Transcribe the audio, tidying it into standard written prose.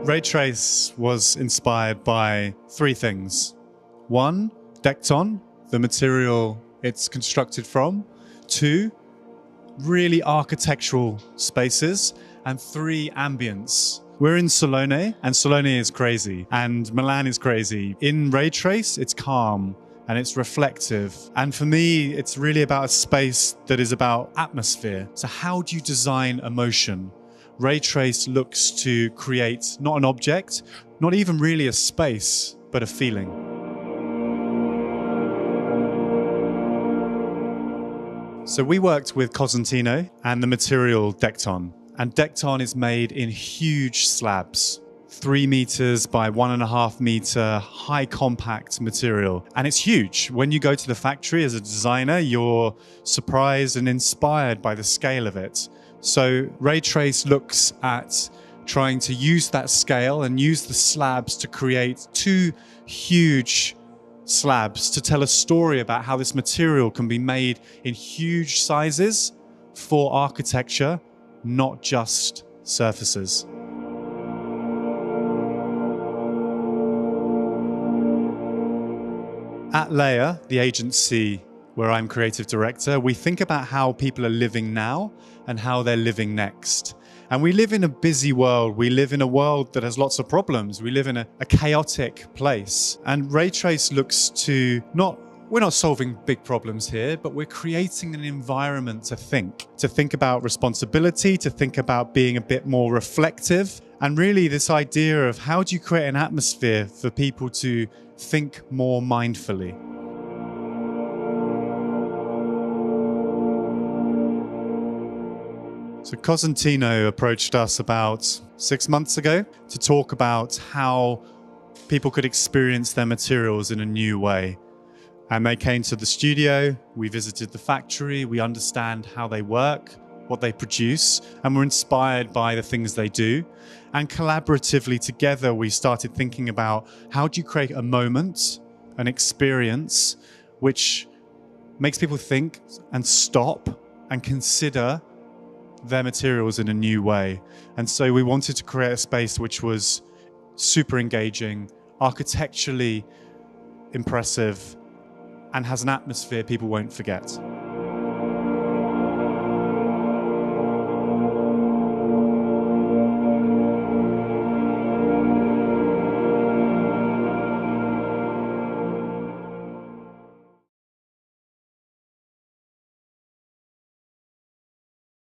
Raytrace was inspired by three things. One, Dekton, the material it's constructed from. Two, really architectural spaces. And three, ambience. We're in Salone, and Salone is crazy, and Milan is crazy. In Raytrace, it's calm, and it's reflective. And for me, it's really about a space that is about atmosphere. So how do you design emotion? Raytrace looks to create not an object, not even really a space, but a feeling. So we worked with Cosentino and the material Dekton. And Dekton is made in huge slabs, 3 meters by 1.5 meter, high compact material. And it's huge. When you go to the factory as a designer, you're surprised and inspired by the scale of it. So Raytrace looks at trying to use that scale and use the slabs to create 2 huge slabs to tell a story about how this material can be made in huge sizes for architecture, not just surfaces. At Leia, the agency where I'm creative director, we think about how people are living now and how they're living next. And we live in a busy world. We live in a world that has lots of problems. We live in a chaotic place. And Raytrace looks to we're not solving big problems here, but we're creating an environment to think about responsibility, to think about being a bit more reflective. And really this idea of how do you create an atmosphere for people to think more mindfully. So Cosentino approached us about 6 months ago to talk about how people could experience their materials in a new way. And they came to the studio, we visited the factory, we understand how they work, what they produce, and we're inspired by the things they do. And collaboratively together, we started thinking about how do you create a moment, an experience, which makes people think and stop and consider their materials in a new way. And so we wanted to create a space which was super engaging, architecturally impressive, and has an atmosphere people won't forget.